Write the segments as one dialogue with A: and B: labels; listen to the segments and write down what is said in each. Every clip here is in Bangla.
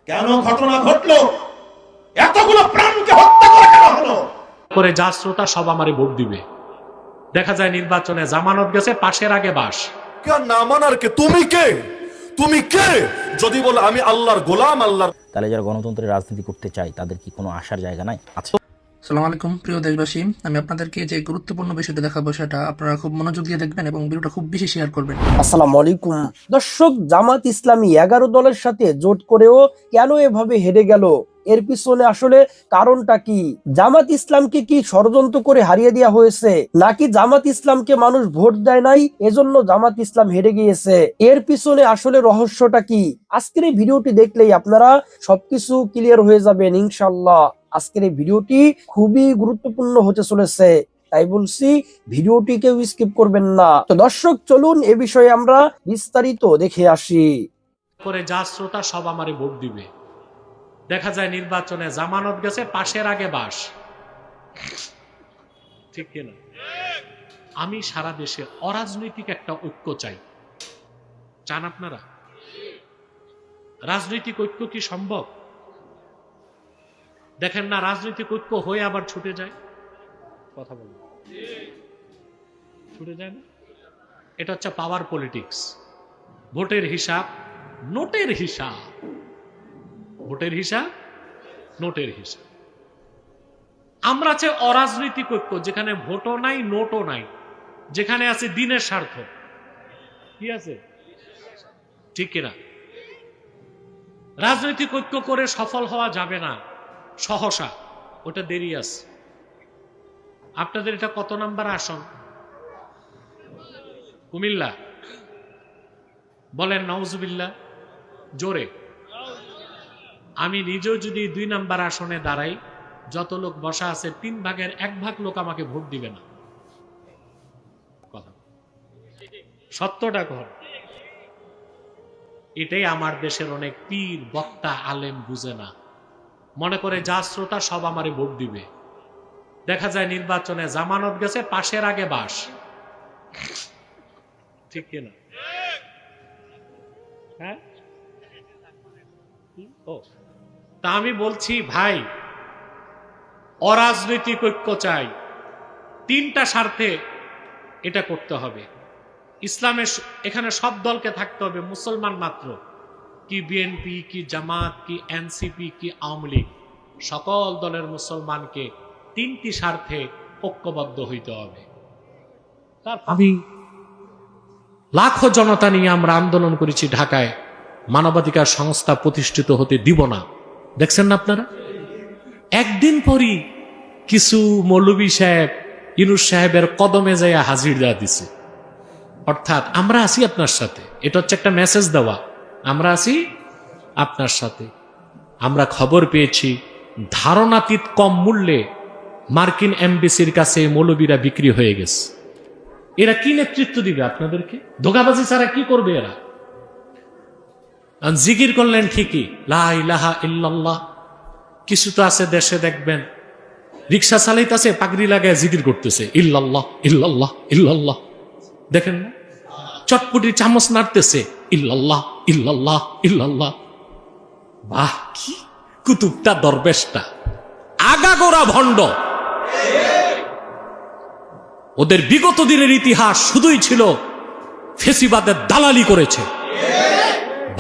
A: কেন ঘটনা ঘটলো? এতগুলো প্রাণকে হত্যা করে কেন হলো?
B: করে যা শ্রোতা সব আমারে ভোট দিবে। দেখা যায় নির্বাচনে জামানত গেছে, পাশের আগে বাস।
C: না মানার কে? তুমি কে? তুমি কে? যদি বলো আমি আল্লাহর গোলাম, আল্লাহর,
D: তাহলে যারা গণতন্ত্রের রাজনীতি করতে চায় তাদের কি কোনো আশার জায়গা নাই? আছে।
E: আসসালামু আলাইকুম প্রিয় দেশবাসী, আমি আপনাদেরকে যে গুরুত্বপূর্ণ বিষয়টা দেখাবো সেটা আপনারা খুব মনোযোগ দিয়ে দেখবেন এবং ভিডিওটা খুব বেশি শেয়ার করবেন।
F: আসসালামু আলাইকুম দর্শক, জামাত ইসলামী 11 দলের সাথে জোট করেও কেন এভাবে হেরে গেল? এর পিছনে আসলে কারণটা কি? জামাত ইসলামকে কি ষড়যন্ত্র করে হারিয়ে দেওয়া হয়েছে, নাকি জামাত ইসলামকে মানুষ ভোট দেয় নাই এজন্য জামাত ইসলাম হেরে গিয়েছে? এর পিছনে আসলে রহস্যটা কি? আজকের এই ভিডিওটি দেখলেই আপনারা সবকিছু ক্লিয়ার হয়ে যাবেন ইনশাআল্লাহ। আজকের এই ভিডিওটি খুবই গুরুত্বপূর্ণ হতে চলেছে, তাই বলছি ভিডিওটি কেউ স্কিপ করবেন না। তো দর্শক চলুন এ বিষয়ে আমরা বিস্তারিত দেখে আসি।
B: করে যা শ্রোতা সব আমারে ভোট দিবে। দেখা যায় নির্বাচনে জামানত গেছে, পাশের আগে বাস। ঠিক কিনা? আমি সারা দেশে অরাজনৈতিক একটা ঐক্য চাই। চান আপনারা? রাজনৈতিক ঐক্য কি সম্ভব? দেখেন না, রাজনৈতিক ঐক্য হয়ে আবার ছুটে যায়। কথা বলুন, ছুটে যায় না? এটা হচ্ছে পাওয়ার পলিটিক্স। ভোটের হিসাব, নোটের হিসাব। ভোটের হিসাব, নোটের হিসাব। আমরা চাই অরাজনৈতিক ঐক্য, যেখানে ভোটও নাই, নোটও নাই, যেখানে আছে দিনের স্বার্থ। কি আছে? ঠিক কিনা? রাজনৈতিক ঐক্য করে সফল হওয়া যাবে না সহসা, ওটা দেরি আছে। আপনাদের এটা কত নাম্বার আসন? কুমিল্লা? বলেন নাউজুবিল্লাহ জোরে। আমি নিজেও যদি 2 নাম্বার আসনে দাঁড়াই, যত লোক বসা আছে 3 ভাগের 1 ভাগ লোক আমাকে ভোট দিবে না। কথা সত্যটা কর। এটাই আমার দেশের অনেক পীর, বক্তা, আলেম বুঝে না। মনে করে যা শ্রোতা সব আমারে ভোট দিবে। দেখা যায় নির্বাচনে জামানত গেছে, পাশের আগে বাস। ঠিক কিনা? হ্যাঁ, ও তা আমি বলছি ভাই, অরাজনৈতিক ঐক্য চাই। 3টা স্বার্থে এটা করতে হবে। ইসলামের এখানে সব দলকে থাকতে হবে, মুসলমান মাত্র কি বিএনপি, কি জামাত, কি এনসিপি, কি আওয়ামী লীগ, সকল দলের মুসলমানকে 3টি স্বার্থে ঐক্যবদ্ধ হইতে হবে। আমি লাখো জনতা নিয়ে আমরা আন্দোলন করেছি ঢাকায়, মানবাধিকার সংস্থা প্রতিষ্ঠিত হতে দিব না। দেখছেন না আপনারা? একদিন পরই কিছু মৌলভী সাহেব ইউনূস সাহেবের কদমে যাইয়া হাজির দেওয়া দিছে। অর্থাৎ আমরা আছি আপনার সাথে। এটা হচ্ছে একটা মেসেজ দেওয়া, আমরা আছি আপনার সাথে। আমরা খবর পেয়েছি ধারণাতীত কম মূল্যে মার্কিন এমবেসির কাছে মৌলবীরা বিক্রি হয়ে গেছে। এরা কি নেতৃত্ব দিবে আপনাদেরকে? ধোঁকাবাজি ছাড়া কি করবে এরা? জিকির করলেন ঠিকই, লা ইলাহা ইল্লাল্লাহ। কিছু তো আছে দেশে দেখবেন রিক্সা চালাইতেছে, পাগড়ি লাগায় জিকির করতেছে, ইল্লাল্লাহ ইল্লাল্লাহ ইল্লাল্লাহ। দেখেন না? চটপটি চামচ নাড়তেছে, ইল্লাল্লাহ ইল্লাল্লাহ ইল্লাল্লাহ। বাহ, কি কুতুবটা, দরবেশটা আগাগোড়া ভণ্ড। ওদের বিগত দিনের ইতিহাস শুধুই ছিল ফেসিবাদের দালালি করেছে,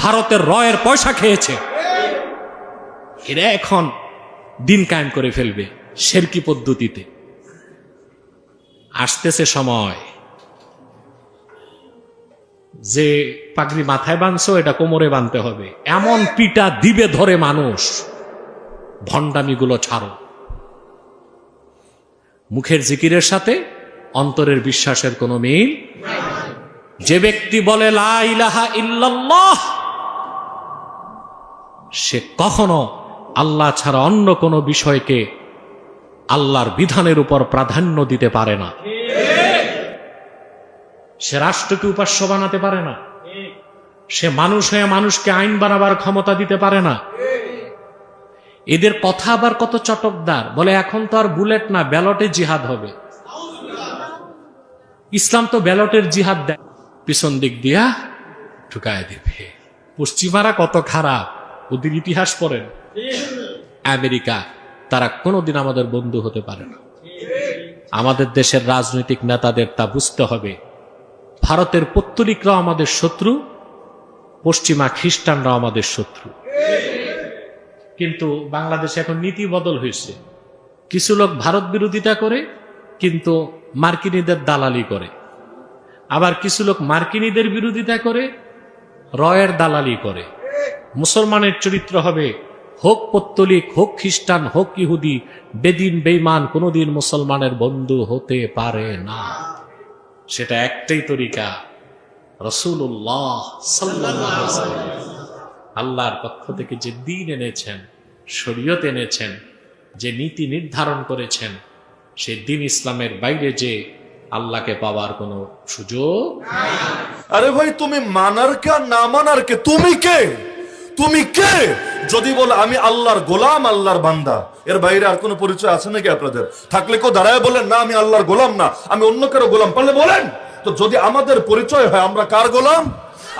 B: ভারতের রয়ের পয়সা খেয়েছে। এরা এখন দিন কায়েম করে ফেলবে শেরকি পদ্ধতিতে। আসতেছে সময় যে পাগড়ি মাথায় বাঁধছো, এটা কোমরে বাঁধতে হবে। এমন পিটা দিবে ধরে মানুষ। ভণ্ডামিগুলো ছাড়ো। মুখের জিকিরের সাথে অন্তরের বিশ্বাসের কোনো মিল। যে ব্যক্তি বলে লা ইলাহা ইল্লাল্লাহ, সে কখনো আল্লাহ ছাড়া অন্য কোনো বিষয়কে আল্লাহর বিধানের উপর প্রাধান্য দিতে পারে না। সে রাষ্ট্রকে উপাস্য বানাতে পারে না। সে মানুষ হয়ে মানুষকে আইন বানাবার ক্ষমতা দিতে পারে না। এদের কথা আবার কত চটকদার, বলে এখন তো আর বুলেট না, ব্যালটে জিহাদ হবে। ইসলাম তো ব্যালটের জিহাদ দেয়, পিছন দিক দিয়া ঢুকায় দেবে। পশ্চিমারা কত খারাপ, ওদের ইতিহাস পড়েন, আমেরিকা, তারা কোনোদিন আমাদের বন্ধু হতে পারে না। আমাদের দেশের রাজনৈতিক নেতাদের তা বুঝতে হবে। ভারতের পত্তলিকরাও আমাদের শত্রু, পশ্চিমা খ্রিস্টানরাও আমাদের শত্রু। কিন্তু বাংলাদেশে এখন নীতি বদল হয়েছে। কিছু লোক ভারত বিরোধিতা করে কিন্তু মার্কিনীদের দালালি করে, আবার কিছু লোক মার্কিনীদের বিরোধিতা করে রয়ের দালালি করে। মুসলমানের চরিত্র হবে, হোক পত্তলিক, হোক খ্রিস্টান, হোক ইহুদি, বেদিন বেঈমান কোনোদিন মুসলমানের বন্ধু হতে পারে না। সেটা একটাই তরিকা, রাসূলুল্লাহ সাল্লাল্লাহু আলাইহি ওয়াসাল্লাম আল্লাহর পক্ষ থেকে যে দ্বীন এনেছেন, শরীয়ত এনেছেন, যে নীতি নির্ধারণ করেছেন, সেই দ্বীন ইসলামের বাইরে যে আল্লাহকে পাওয়ার কোনো সুযোগ।
C: আরে ভাই, তুমি মানার কে আর না মানার কে? তুমি কে? তুমি কে? যদি বলে আমি আল্লাহর গোলাম, আল্লাহর বান্দা, এর বাইরে আর কোনো পরিচয় আছে নাকি আপনাদের? থাকলে কেউ দাঁড়ায় বলেন না আমি আল্লাহর গোলাম না, আমি অন্য কারো গোলাম, পারলে বলেন। তো যদি আমাদের পরিচয় হয় আমরা কার গোলাম?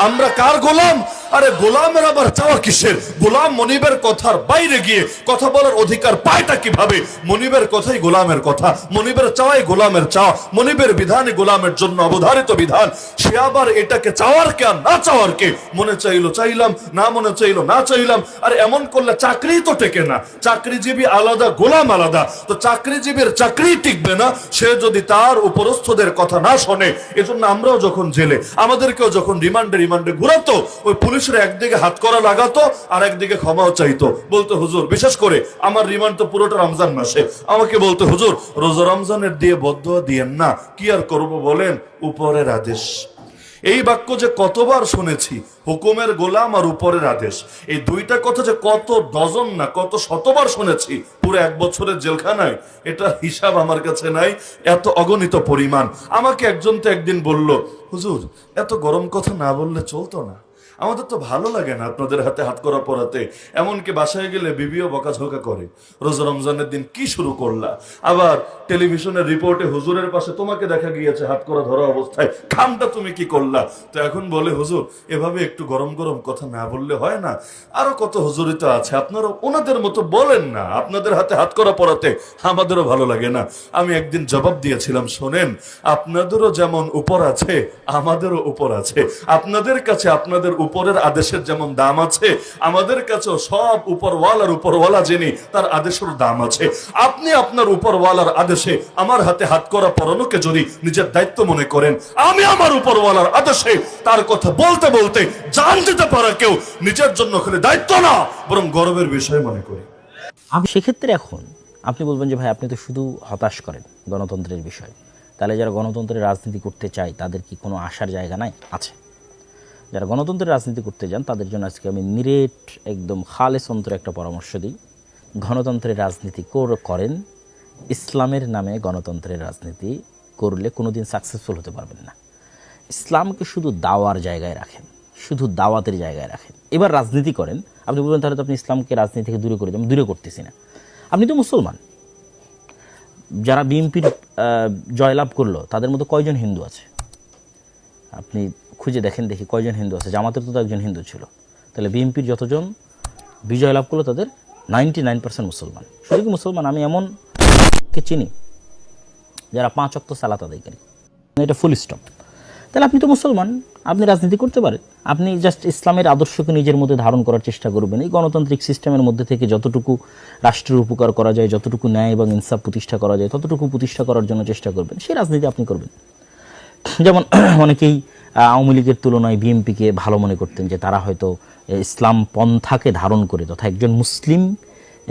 C: আমরা কার গোলাম? আরে গোলামের আবার চাওয়া কিসের? গোলাম মনিবের কথার বাইরে গিয়ে কথা বলার অধিকার পায়টা কিভাবে? মনিবের কথাই গোলামের কথা, মনিবের চাওয়াই গোলামের চাওয়া, মনিবের বিধানই গোলামের জন্য অবধারিত বিধান। সে আবার এটাকে চাওয়ার কে আর না চাওয়ার কে? মনে চাইলো চাইলাম, না মনে চাইলো না চাইলাম। আর এমন করলে চাকরি তো টেকে না। চাকরিজীবী আলাদা, গোলাম আলাদা। তো চাকরিজীবীর চাকরি টিকবে না সে যদি তার উপরস্থদের কথা না শোনে। এজন্য আমরাও যখন জেলে, আমাদেরকেও যখন রিমান্ডে ঘুরাতো, ওই পুলিশরা একদিকে হাত করা লাগাতো আর একদিকে ক্ষমাও চাইতো, বলতো হুজুর, বিশেষ করে আমার রিমান্ড তো পুরোটা রমজান মাসে, আমাকে বলতো হুজুর রোজা রমজানের দিয়ে বদদুয়া দিয়েন না, কি আর করব বলেন, উপরের আদেশ। এই বাক্য যে কতবার শুনেছি, হুকুমের গোলাম আর উপরের আদেশ, এই দুইটা কথা যে কত ডজন না কত শতবার শুনেছি পুরো 1 বছরের জেলখানায়, এটা হিসাব আমার কাছে নাই, এত অগণিত পরিমাণ। আমাকে একজন তো একদিন বলল, হুজুর এত গরম কথা না বললে চলতো না, আমাদের তো ভালো লাগে না আপনাদের হাতে হাত করা পড়াতে, এমনকি বাসায় গেলে বিবিও বকাঝকা করে, রোজা রমজানের দিন কি শুরু করলা? আবার টেলিভিশনের রিপোর্টে হুজুরের পাশে তোমাকে দেখা গিয়েছে হাত করা ধরা অবস্থায়, খামটা তুমি কি করলা? তো এখন বলে হুজুর এভাবে একটু গরম গরম কথা না বললে হয় না? আরো কত হুজুরই তো আছে, আপনারা ওনাদের মতো বলেন না, আপনাদের হাতে হাত করা পড়াতে আমাদেরও ভালো লাগে না। আমি একদিন জবাব দিয়েছিলাম, শোনেন, আপনাদেরও যেমন উপর আছে আমাদেরও উপর আছে, আপনাদের কাছে আপনাদের উপরের আদেশের যেমন দাম আছে, আমাদের কাছেও সব উপরওয়ালা যিনি তার আদেশের দাম আছে। আপনি আপনার উপরওয়ালার আদেশে আমার হাতে হাত করা পরানোকে যদি নিজের দায়িত্ব মনে করেন, আমি আমার উপরওয়ালার আদেশে তার কথা বলতে বলতে জান দিতে পারা কেউ নিজের জন্য খালি দায়িত্ব না বরং গর্বের বিষয় মনে করি।
D: আমি সেক্ষেত্রে এখন আপনি বলবেন যে ভাই আপনি তো শুধু হতাশ করেন গণতন্ত্রের বিষয়, তাহলে যারা গণতন্ত্রের রাজনীতি করতে চায় তাদের কি কোনো আশার জায়গা নাই? আছে। যারা গণতন্ত্রের রাজনীতি করতে যান তাদের জন্য আজকে আমি নিরেট একদম খালেস অন্তরে একটা পরামর্শ দিই, গণতন্ত্রের রাজনীতি করেন, ইসলামের নামে গণতন্ত্রের রাজনীতি করলে কোনোদিন সাকসেসফুল হতে পারবেন না। ইসলামকে শুধু দাওয়ার জায়গায় রাখেন, শুধু দাওয়াতের জায়গায় রাখেন, এবার রাজনীতি করেন। আপনি বলবেন তাহলে তো আপনি ইসলামকে রাজনীতি থেকে দূরে করে দেন। দূরে করতেছি না, আপনি তো মুসলমান। যারা বিএনপির জয়লাভ করলো তাদের মধ্যে কয়জন হিন্দু আছে? আপনি খুঁজে দেখেন, দেখি কয়জন হিন্দু আছে। জামাতের তো একজন হিন্দু ছিল, তাহলে বিএনপির যতজন বিজয় লাভ করলো তাদের 99% মুসলমান। শুধু কি মুসলমান, আমি এমনকে চিনি যারা 5 ওয়াক্ত সালাত আদায়কারী, এটা ফুল স্টপ। তাহলে আপনি তো মুসলমান, আপনি রাজনীতি করতে পারেন। আপনি জাস্ট ইসলামের আদর্শকে নিজের মধ্যে ধারণ করার চেষ্টা করবেন। এই গণতান্ত্রিক সিস্টেমের মধ্যে থেকে যতটুকু রাষ্ট্রের উপকার করা যায়, যতটুকু ন্যায় এবং ইনসাফ প্রতিষ্ঠা করা যায় ততটুকু প্রতিষ্ঠা করার জন্য চেষ্টা করবেন, সেই রাজনীতি আপনি করবেন। যেমন অনেকেই আওয়ামী লীগের তুলনায় বিএনপিকে ভালো মনে করতেন, যে তারা হয়তো ইসলাম পন্থাকে ধারণ করে তথা একজন মুসলিম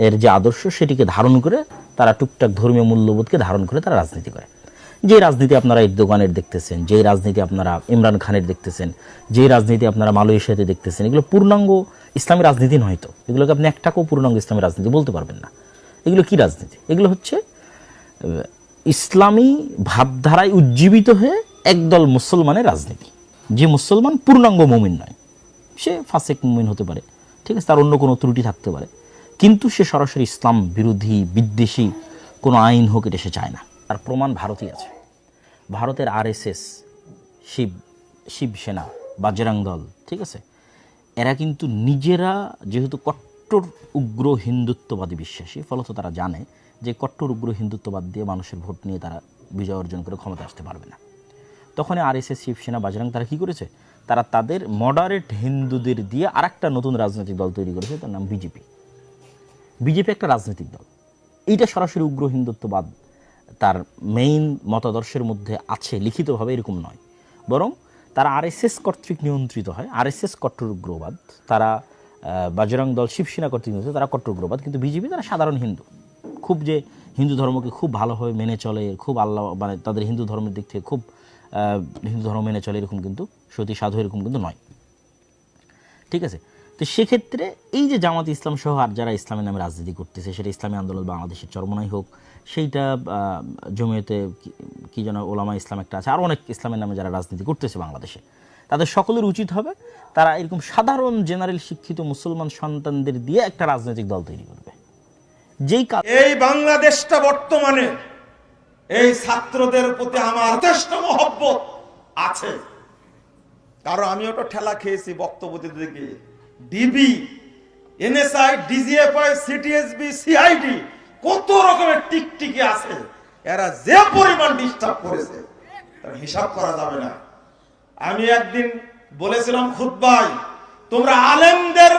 D: এর যে আদর্শ সেটিকে ধারণ করে তারা টুকটাক ধর্মীয় মূল্যবোধকে ধারণ করে তারা রাজনীতি করে। যে রাজনীতি আপনারা এরদোগানের দেখতেছেন, যে রাজনীতি আপনারা ইমরান খানের দেখতেছেন, যে রাজনীতি আপনারা মালয়েশিয়াতে দেখতেছেন, এগুলো পূর্ণাঙ্গ ইসলামী রাজনীতি নয়তো। এগুলোকে আপনি একটাকেও পূর্ণাঙ্গ ইসলামী রাজনীতি বলতে পারবেন না। এগুলো কি রাজনীতি? এগুলো হচ্ছে ইসলামী ভাবধারায় উজ্জীবিত হয়ে একদল মুসলমানের রাজনীতি। যে মুসলমান পূর্ণাঙ্গ মুমিন নয়, সে ফাসেক মুমিন হতে পারে, ঠিক আছে, তার অন্য কোনো ত্রুটি থাকতে পারে, কিন্তু সে সরাসরি ইসলাম বিরোধী বিদ্বেষী কোনো আইন হোক এটা সে চায় না। তার প্রমাণ ভারতই আছে। ভারতের RSS, শিবসেনা, বাজরাং দল, ঠিক আছে, এরা কিন্তু নিজেরা যেহেতু কট্টর উগ্র হিন্দুত্ববাদী বিশ্বাসী, ফলত তারা জানে যে কট্টর উগ্র হিন্দুত্ববাদ দিয়ে মানুষের ভোট নিয়ে তারা বিজয় অর্জন করে ক্ষমতা আসতে পারবে না। তখন আরএসএস, শিবসেনা, বাজরাং তারা কী করেছে, তারা তাদের মডারেট হিন্দুদের দিয়ে আরেকটা নতুন রাজনৈতিক দল তৈরি করেছে, তার নাম বিজেপি। বিজেপি একটা রাজনৈতিক দল, এইটা সরাসরি উগ্র হিন্দুত্ববাদ তার মেইন মতাদর্শের মধ্যে আছে লিখিতভাবে এরকম নয়, বরং তারা আরএসএস কর্তৃক নিয়ন্ত্রিত হয়। আরএসএস কট্টর উগ্রবাদ, তারা বাজরং দল, শিবসেনা কর্তৃক নিয়ন্ত্রিত, তারা কট্টর উগ্রবাদ। কিন্তু বিজেপি তারা সাধারণ হিন্দু, খুব যে হিন্দু ধর্মকে খুব ভালোভাবে মেনে চলে, খুব আল্লাহ মানে তাদের হিন্দু ধর্মের দিক থেকে খুব হিন্দু ধর্ম মেনে চলে এরকম কিন্তু সতী সাধু এরকম কিন্তু নয়। ঠিক আছে, তো সেক্ষেত্রে এই যে জামাত ইসলাম সহ আর যারা ইসলামের নামে রাজনীতি করতেছে, সেটা ইসলামী আন্দোলন বাংলাদেশের চরমনাই হোক, সেইটা জমিয়তে কি যেন ওলামা ইসলাম একটা আছে, আর অনেক ইসলামের নামে যারা রাজনীতি করতেছে বাংলাদেশে, তাদের সকলের উচিত হবে তারা এরকম সাধারণ জেনারেল শিক্ষিত মুসলমান সন্তানদের দিয়ে একটা রাজনৈতিক দল তৈরি করবে। যেই
A: এই বাংলাদেশটা বর্তমানে এই ছাত্রদের প্রতি আমার যথেষ্ট মহব্বত আছে, কারণ আমি ওটা ঠেলা খেয়েছি বক্তব্য দিতে গিয়ে। DB, NSI, DGFI, CTSB, CID, কত রকমের টিকটিকি আছে, এরা যে পরিমাণ ডিস্টার্ব করেছে তার হিসাব করা যাবে না। আমি একদিন বলেছিলাম খুতবায়, তোমরা আলেমদের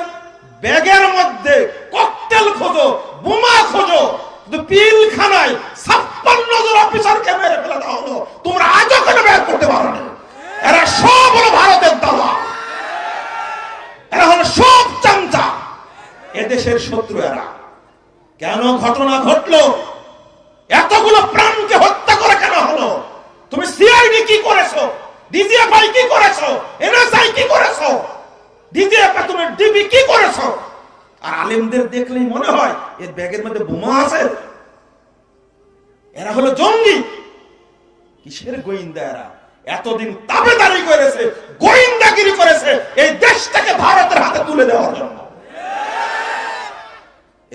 A: ব্যাগের মধ্যে ককটেল খোঁজো, বোমা খোঁজো, কিন্তু পিলখানায় 56 জন অফিসারকে মেরে ফেলে দেওয়া হলো, তোমরা আজও কেন বের করতে পারো না? এরা সব হলো ভারতের দালাল, এরা হলো সব চামচা, এদেশের শত্রু এরা। কেন ঘটনা ঘটলো? এতগুলো প্রাণকে হত্যা করে কেন হলো? তুমি সিআইডি কি করেছো? ডিজিএফআই কি করেছো? এনএসআই কি করেছো? ডিজিএফআই তুমি ডিবি কি করেছো? আর আলেমদের দেখলেই মনে হয় এর ব্যাগের মধ্যে বোমা আছে। এরা হলো জঙ্গি। কিসের গোয়েন্দা এরা? এতদিন তাবেদারি করেছে, গোয়েন্দাগিরি করেছে এই দেশটাকে ভারতের হাতে তুলে দেওয়ার জন্য।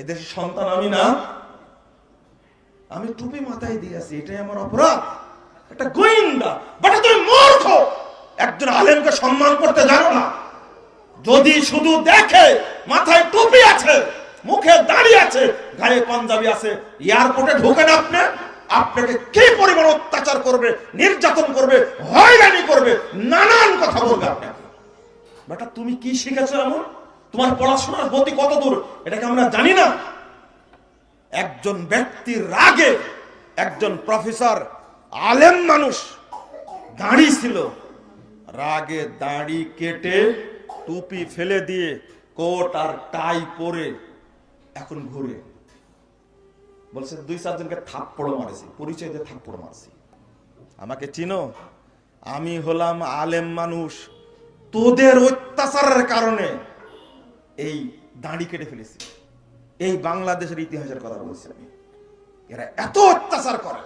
A: এদেশের সন্তান আমি না, আমি টুপি মাথায় দিয়েছি, এটাই আমার অপরাধ? একটা গোয়েন্দা, বাট তুমি মূর্খ, একজন আলেমকে সম্মান করতে জানো না। যদি শুধু দেখে মাথায় টুপি আছে, মুখে দাড়ি আছে, গায়ে পাঞ্জাবি আছে, এয়ারপোর্টে ঢোকেন আপনি, আপনাকে কি পরিমাণ অত্যাচার করবে, নির্যাতন করবে, হয়রানি করবে, নানান কথা বলবে আপনাকে। বেটা তুমি কি শিখেছো এমন? তোমার পড়াশোনার গতি কত দূর এটাকে আমরা জানি না। একজন ব্যক্তির রাগে, একজন প্রফেসর আলেম মানুষ দাড়ি ছিল, রাগে দাড়ি কেটে টুপি ফেলে দিয়ে কোট আর টাই পরে এখন ঘুরে বলছে 2-4 জনকে থাপ্পড় মারেছি, পরিচয় দিয়ে থাপ্পড় মারছি। আমাকে চিনো? আমি হলাম আলেম মানুষ, তোদের অত্যাচারের কারণে এই দাড়ি কেটে ফেলেছি। এই বাংলাদেশের ইতিহাসের কথা বলছি আমি। এরা এত অত্যাচার করে,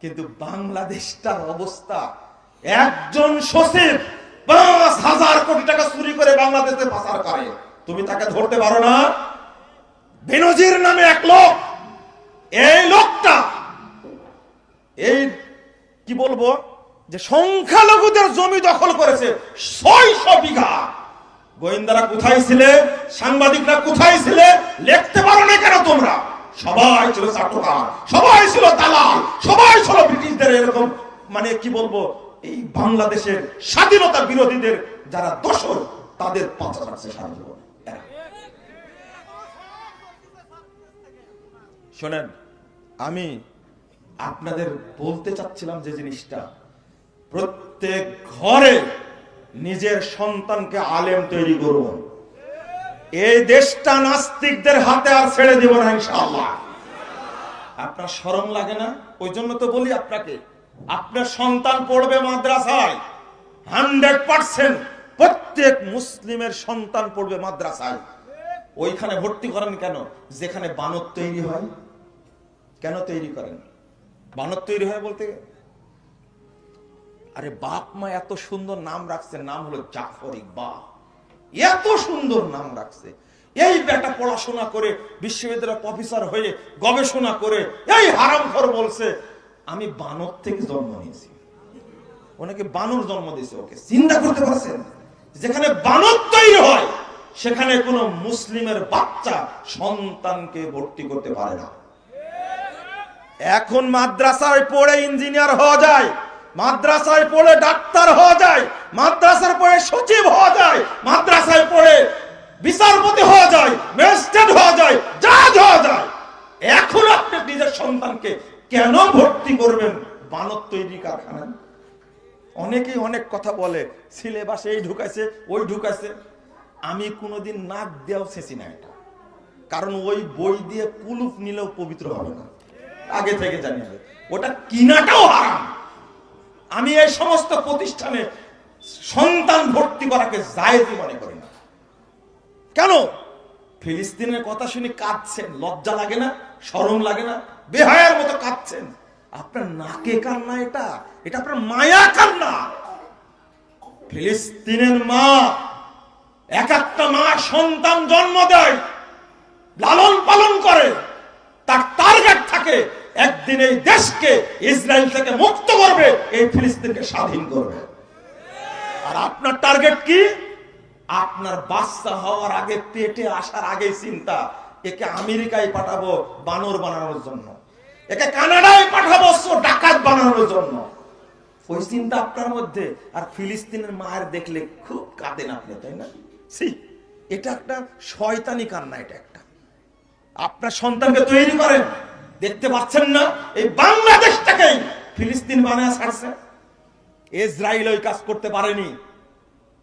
A: কিন্তু বাংলাদেশটার অবস্থা, একজন সচিব 5,000 কোটি টাকা চুরি করে বাংলাদেশে পাচার করে, তুমি তাকে ধরতে পারো না? বেনজির নামে এক লোক, এই লোকটা এই কি বলবো যে সংখ্যালঘুদের জমি দখল করেছে 600 বিঘা। গোয়েন্দারা কোথায় ছিলে? সাংবাদিকরা কোথায় ছিলে? লিখতে পারো না কেন তোমরা? সবাই ছিল চাটুকার, সবাই ছিল দালাল, সবাই ছিল ব্রিটিশদের এরকম মানে কি বলবো এই বাংলাদেশের স্বাধীনতা বিরোধীদের যারা দোষর তাদের পাঁচা রাখছে সারা জীবন। শোনেন, আমি আপনাদের বলতে চাচ্ছিলাম যে জিনিসটা, প্রত্যেক ঘরে নিজের সন্তানকে আলেম তৈরি করুন। এই দেশটা নাস্তিকদের হাতে আর ছেড়ে দেব না ইনশাআল্লাহ। আপনার শরম লাগে না? ওই জন্য তো বলি আপনাকে, আপনার সন্তান পড়বে মাদ্রাসায়, 100% প্রত্যেক মুসলিমের সন্তান পড়বে মাদ্রাসায়। ওইখানে ভর্তি করেন কেন? যেখানে বানর তৈরি হয়। কেন তৈরি করেন? বানর তৈরি হয় বলতে, আরে বাপ মা এত সুন্দর নাম রাখছে, নাম হলো জাফর ইকবাল, এত সুন্দর নাম রাখছে। এই বেটা পড়াশোনা করে বিশ্ববিদ্যালয় প্রফেসর হয়ে গবেষণা করে এই হারামখোর বলছে আমি বানর থেকে জন্ম নিয়েছি। ওনাকে বানর জন্ম দিয়েছে। ওকে চিন্তা করতে পারছেন? যেখানে বানর তৈরি হয় সেখানে কোনো মুসলিমের বাচ্চা সন্তানকে ভর্তি করতে পারে না। এখন মাদ্রাসায় পড়ে ইঞ্জিনিয়ার হওয়া যায়, মাদ্রাসায় পড়ে ডাক্তার হওয়া যায়, মাদ্রাসায় পড়ে সচিব হওয়া যায়, মাদ্রাসায় পড়ে বিচারপতি হওয়া যায়, ম্যাজিস্ট্রেট হওয়া যায়, জাজ হওয়া যায়। এখন আপনি নিজের সন্তানকে কেন ভর্তি করবেন বানর তৈরি কারখানায়? অনেকেই অনেক কথা বলে, সিলেবাসে এই ঢুকাইছে ওই ঢুকাইছে। আমি কোনোদিন নাক দেওয়াও শেষি না এটা, কারণ ওই বই দিয়ে কুলুপ নিলেও পবিত্র হবে না, আগে থেকে জানিয়ে ওটা কিনাটাও হারাম। আমি এই সমস্ত প্রতিষ্ঠানে সন্তান ভর্তি করাকে জায়েজই মনে করি না। কেন? ফিলিস্তিনের কথা শুনে কাঁদছেন, লজ্জা লাগে না? শরম লাগে না? বেহায়ার মতো কাঁদছেন। আপনার নাকে কান্না, এটা এটা আপনার মায়া কান্না। ফিলিস্তিনের মা, এক একটা মা সন্তান জন্ম দেয়, লালন পালন করে, তার টার্গেট থাকে একদিন এই দেশকে ইসরায়েল থেকে মুক্ত করবে, এই ফিলিস্তিনকে স্বাধীন করবে। আর আপনার টার্গেট কি? আপনার বাচ্চা হওয়ার আগে, পেটে আসার আগে চিন্তা, একে আমেরিকায় পাঠাবো বানর বানানোর জন্য, একে কানাডায় পাঠাবো ডাকাত বানানোর জন্য, ওই চিন্তা আপনার মধ্যে। আর ফিলিস্তিনের মায়ের দেখলে খুব কাঁদেন আপনি, তাই না? এটা একটা শয়তানি কান্না। এটা একটা, আপনার সন্তানকে তৈরি করেন, দেখতে পাচ্ছেন না এই বাংলাদেশটাকেই ফিলিস্তিন বানায় ছাড়ছে। ইসরায়েল ওই কাজ করতে পারেনি।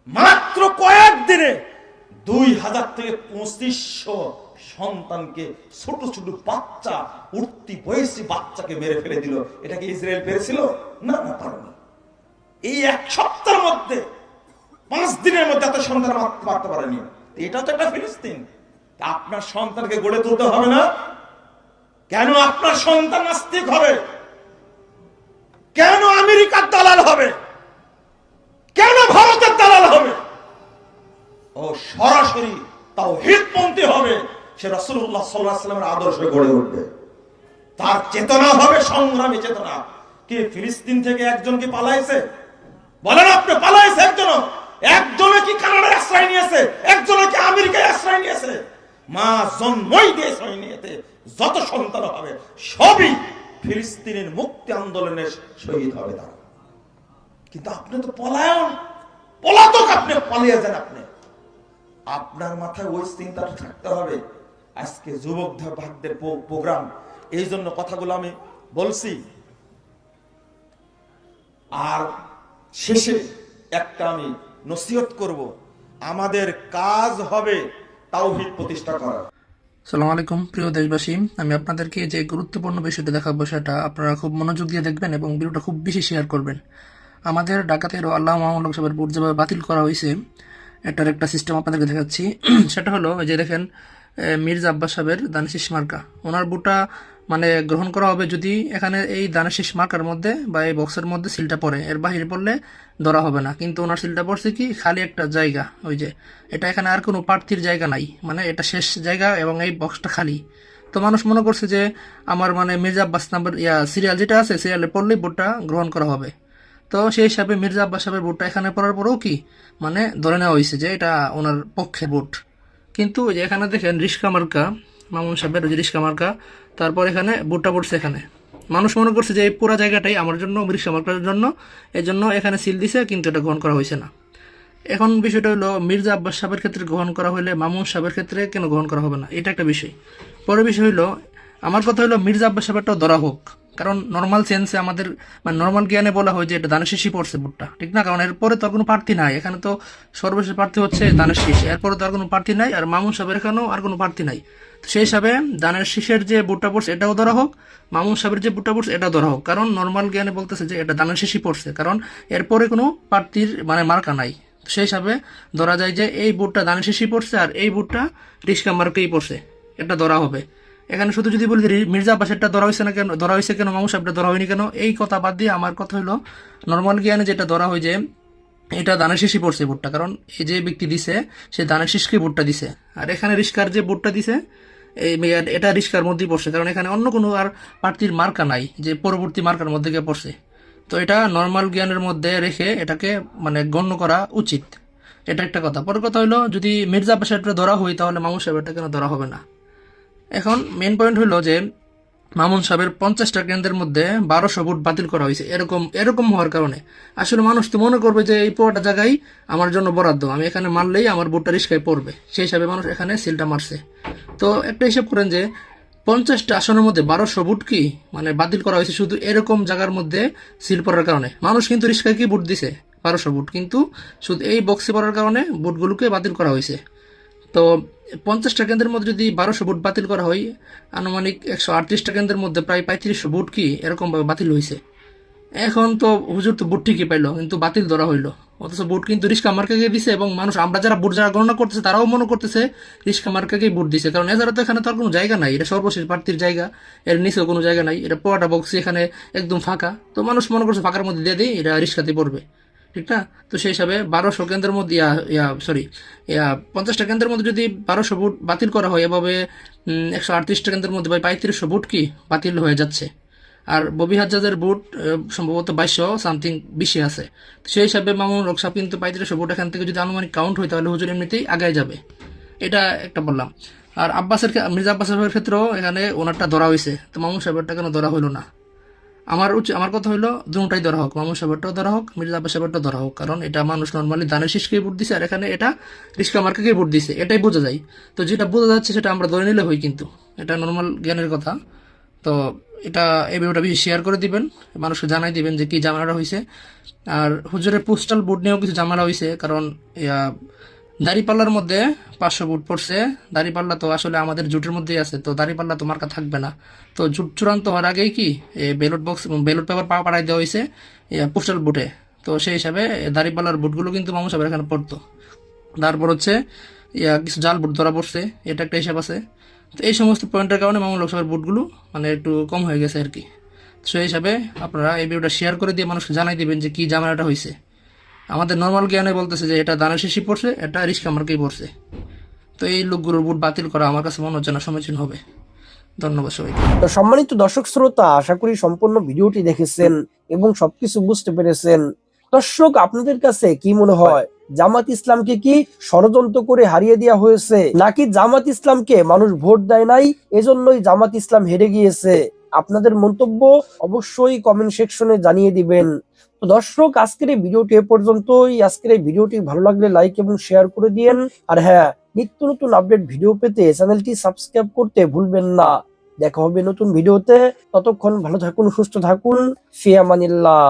A: মাত্র কয়েকদিনে 2000 থেকে 2500 সন্তানকে, ছোট ছোট বাচ্চা, উঠতি বয়সী বাচ্চাকে মেরে ফেলে দিল। এটা কি ইসরায়েল পেরেছিল? না, না পারেনি। এই এক সপ্তাহের মধ্যে, 5 দিনের মধ্যে এত সন্তান মারতে পারেনি। এটা তো একটা ফিলিস্তিন। আপনার সন্তানকে গড়ে তুলতে হবে না? কেন আপনার সন্তান নাস্তিক হবে? কেন আমেরিকার দালাল হবে? কেন ভারতের দালাল হবে? ও সরাসরি তাওহীদপন্থী হবে। সে রাসূলুল্লাহ সাল্লাল্লাহু আলাইহি ওয়াসাল্লামের আদর্শে গড়ে উঠবে। তার চেতনা হবে সংগ্রামী চেতনা। কি ফিলিস্তিন থেকে একজন কি পালাইছে? বলেন আপনি, পালাইছে একজন? একজনে কি কানাডায় আশ্রয় নিয়েছে? একজনে কি আমেরিকায় আশ্রয় নিয়েছে? মা জন্মই দিয়ে আশ্রয় নিয়েছে। যত সন্তান হবে সবই ফিলিস্তিনের মুক্তি আন্দোলনের শহীদ হবে তারা। কিন্তু আপনি তো পলাতক, আপনি পালিয়ে যান। আপনি, আপনার মাথায় ওই চিন্তাটা থাকতে হবে। আজকে যুবক ভাগদের প্রোগ্রাম, এই জন্য কথাগুলো আমি বলছি। আর শেষে একটা আমি নসিহত করব, আমাদের কাজ হবে তাওহীদ প্রতিষ্ঠা করা।
E: আসসালামু আলাইকুম প্রিয় দেশবাসী, আমি আপনাদেরকে যে গুরুত্বপূর্ণ বিষয়টি দেখাবো সেটা আপনারা খুব মনোযোগ দিয়ে দেখবেন এবং ভিডিওটা খুব বেশি শেয়ার করবেন। আমাদের ঢাকাতেও আল্লাহ মাহমুদ সাহেবের বোর্ড যেভাবে বাতিল করা হয়েছে, এটার একটা সিস্টেম আপনাদেরকে দেখাচ্ছি। সেটা হলো যে দেখেন, মির্জা আব্বাস সাহেবের দানেশিস মার্কা, ওনার বুটা মানে গ্রহণ করা হবে যদি এখানে এই দানেশিস মার্কার মধ্যে বা এই বক্সের মধ্যে সিলটা পড়ে, এর বাহিরে পড়লে ধরা হবে না। কিন্তু ওনার সিলটা পড়ছে কি খালি একটা জায়গা, ওই যে এটা, এখানে আর কোনো প্রার্থীর জায়গা নাই, মানে এটা শেষ জায়গা এবং এই বক্সটা খালি। তো মানুষ মনে করছে যে আমার মানে মির্জা আব্বাস নাম্বার সিরিয়াল যেটা আছে, সিরিয়ালে পড়লেই ভোটটা গ্রহণ করা হবে। তো সেই হিসাবে মির্জা আব্বাস সাহেবের ভোটটা এখানে পড়ার পরেও কি মানে ধরে নেওয়া হয়েছে যে এটা ওনার পক্ষে ভোট। কিন্তু যে এখানে দেখেন রিস্কা মার্কা, মামুন সাহেবের ওই যে রিস্কা মার্কা, তারপর এখানে ভোটটা পড়ছে এখানে। মানুষ মনে করছে যে এই পুরো জায়গাটাই আমার জন্য, রিস্কা মার্কার জন্য, এই জন্য এখানে সিল দিছে, কিন্তু এটা গ্রহণ করা হয়েছে না। এখন বিষয়টা হলো মির্জা আব্বাস সাহেবের ক্ষেত্রে গ্রহণ করা হলে মামুন সাহেবের ক্ষেত্রে কেন গ্রহণ করা হবে না, এটা একটা বিষয়। পরের বিষয় হলো, আমার কথা হলো মির্জা আব্বাস সাহেবটাও ধরা হোক, কারণ নর্মাল সেন্সে আমাদের মানে নর্মাল জ্ঞানে বলা হয় যে এটা দানের শীষই পড়ছে ভোটটা, ঠিক না? কারণ এরপরে তো আর কোনো প্রার্থী নাই, এখানে তো সর্বশেষ প্রার্থী হচ্ছে দানের শীষ, এরপরে তো আর কোনো প্রার্থী নাই, আর মামুন সাহেবের এখানেও আর কোনো প্রার্থী নাই। তো সেই হিসাবে দানের শীষের যে ভোটটা পড়ছে এটাও ধরা হোক, মামুন সাহেবের যে ভোটটা পড়ছে এটাও ধরা হোক, কারণ নর্মাল জ্ঞানে বলতেছে যে এটা দানের শীষই পড়ছে, কারণ এরপরে কোনো প্রার্থীর মানে মার্কা নাই। সেই হিসাবে ধরা যায় যে এই ভোটটা দানের শীষই পড়ছে আর এই ভোটটা রিস্কা মার্কেই পড়ছে, এটা ধরা হবে। এখানে শুধু যদি বলি মির্জা আব্বাসেরটা ধরা হয়েছে না কেন, ধরা হয়েছে কেন, মামুন সাহেবটা ধরা হয়নি কেন, এই কথা বাদ দিয়ে আমার কথা হলো নর্মাল জ্ঞানে যেটা ধরা হয় যে এটা দানের শীষই পড়ছে ভোটটা, কারণ এই যে ব্যক্তি দিছে সে দানের শীষকে ভোটটা দিছে, আর এখানে রিস্কার যে ভোটটা দিছে এই এটা রিস্কার মধ্যেই পড়ছে, কারণ এখানে অন্য কোনো আর প্রার্থীর মার্কা নাই যে পরবর্তী মার্কার মধ্যে গিয়ে পড়ছে। তো এটা নর্মাল জ্ঞানের মধ্যে রেখে এটাকে মানে গণ্য করা উচিত। এটা একটা কথা। পরের কথা হলো, যদি মির্জা আব্বাস সাহেবটা ধরা হয় তাহলে মামুন সাহেবটা কেন ধরা হবে না? এখন মেন পয়েন্ট হলো যে মামুন সাহেবের 50টা কেন্দ্রের মধ্যে 1200 ভোট বাতিল করা হয়েছে। এরকম হওয়ার কারণে আসলে মানুষ তো মনে করবে যে এই পুরোটা জায়গায় আমার জন্য বরাদ্দ, আমি এখানে মারলেই আমার ভোটটা রিস্কায় পড়বে, সেই হিসাবে মানুষ এখানে সিলটা মারছে। তো একটা হিসাব করেন যে 50টা আসনের মধ্যে 1200 ভোট কি মানে বাতিল করা হয়েছে শুধু এরকম জায়গার মধ্যে সিল পড়ার কারণে। মানুষ কিন্তু রিস্কায় কি ভোট দিছে 1200 ভোট, কিন্তু শুধু এই বক্সে পড়ার কারণে ভোটগুলোকে বাতিল করা হয়েছে। তো 50টা কেন্দ্রের মধ্যে যদি 1200 ভোট বাতিল করা হয়, আনুমানিক 138টা কেন্দ্রের মধ্যে প্রায় 3500 ভোট কি এরকমভাবে বাতিল হয়েছে। এখন তো হুজুর তো ভোট ঠিকই পাইলো, কিন্তু বাতিল ধরা হইলো। অথচ ভোট কিন্তু রিস্কা মার্কাকে দিছে, এবং মানুষ আমরা যারা ভোট যারা গণনা করতেছে তারাও মনে করতেছে রিস্কা মার্কাকেই ভোট দিছে, কারণ এছাড়া তো এখানে তো আর কোনো জায়গা নাই, এটা সর্বশেষ প্রার্থীর জায়গা, এর নিচেও কোনো জায়গা নাই, এটা পোয়াটা বক্সি এখানে একদম ফাঁকা। তো মানুষ মনে করছে ফাঁকার মধ্যে দিয়ে দিই, এটা রিস্কাতে পড়বে, ঠিক না? তো সেই হিসাবে 1200 কেন্দ্রের মধ্যে 50টা কেন্দ্রের মধ্যে যদি 1200 ভোট বাতিল করা হয়, এভাবে 138টা কেন্দ্রের মধ্যে 3500 ভোট কি বাতিল হয়ে যাচ্ছে। আর ববি হাজ্জাজের ভোট সম্ভবত 2200 সামথিং বেশি আছে। তো সেই হিসাবে মামুন হক সাহেব কিন্তু 3500 ভোট এখান থেকে যদি আনুমানিক কাউন্ট হয় তাহলে হুজুর এমনিতেই আগায় যাবে, এটা একটা বললাম। আর মির্জা আব্বাস সাহেবের ক্ষেত্রেও এখানে ওনারটা ধরা হয়েছে, তো মামুন সাহেবেরটা কেন ধরা হইলো না? আমার কথা হলো দুটাই ধরা হোক, মামুন সাহেবটাও ধরা হোক, মির্জা আব্বাস সাহেবটাও ধরা হোক, কারণ এটা মানুষ নর্মালি দানের শীষকেই ভোট দিছে, আর এখানে এটা রিস্কা মার্কাকেই ভোট দিছে, এটাই বোঝা যায়। তো যেটা বোঝা যাচ্ছে সেটা আমরা ধরে নিলে হই, কিন্তু এটা নর্মাল জ্ঞানের কথা। তো এটা এই ভিডিওটা বেশি শেয়ার করে দিবেন, মানুষকে জানাই দিবেন যে কি ঝামেলাটা হয়েছে। আর হুজুরের পোস্টাল ভোট নিয়েও কিছু ঝামেলা হয়েছে, কারণ দাড়িপাল্লার মধ্যে 500 ভোট পড়ছে। দাড়িপাল্লা তো আসলে আমাদের জোটের মধ্যেই আছে, তো দাড়িপাল্লা তো মার্কা থাকবে না। তো জোট চূড়ান্ত হওয়ার আগেই কি ব্যালট পেপার পাঠাই দেওয়া হয়েছে পোস্টাল ভোটে। তো সেই হিসাবে দাড়িপাল্লার ভোটগুলো কিন্তু মামুন সাহেবের এখানে পড়তো। তারপর হচ্ছে কিছু জাল ভোট ধরা পড়ছে, এটা একটা হিসাব আছে। তো এই সমস্ত পয়েন্টের কারণে মামুন লোকসভার ভোটগুলো মানে একটু কম হয়ে গেছে আর কি। সেই হিসাবে আপনারা এই ভিডিওটা শেয়ার করে দিয়ে মানুষকে জানাই দিবেন যে কি ঝামেলাটা হয়েছে। আমাদের নর্মাল জ্ঞানে বলতেছে যে এটা দানের শেষই পড়ছে, এটা রিস্কা মার্কেই পড়ছে। তো এই লোকগুলোর ভোট বাতিল করা আমার কাছে মনে হচ্ছে না সমীচীন হবে। ধন্যবাদ সবাইকে।
F: তো সম্মানিত দর্শক শ্রোতা, আশা করি সম্পূর্ণ ভিডিওটি দেখেছেন এবং সবকিছু বুঝতে পেরেছেন। দর্শক, আপনাদের কাছে কি মনে হয়, জামাত ইসলামকে কি ষড়যন্ত্র করে হারিয়ে দেওয়া হয়েছে, নাকি জামাত ইসলামকে মানুষ ভোট দেয় নাই এজন্যই জামাত ইসলাম হেরে গিয়েছে? আপনাদের মন্তব্য অবশ্যই কমেন্ট সেকশনে জানিয়ে দিবেন। তো দর্শক, আজকের এই ভিডিওটি এ পর্যন্তই। আজকের এই ভিডিওটি ভালো লাগলে লাইক এবং শেয়ার করে দিয়েন। আর হ্যাঁ, নিত্য নতুন আপডেট ভিডিও পেতে চ্যানেলটি সাবস্ক্রাইব করতে ভুলবেন না। দেখা হবে নতুন ভিডিওতে, ততক্ষণ ভালো থাকুন, সুস্থ থাকুন, ফি আমানিল্লাহ।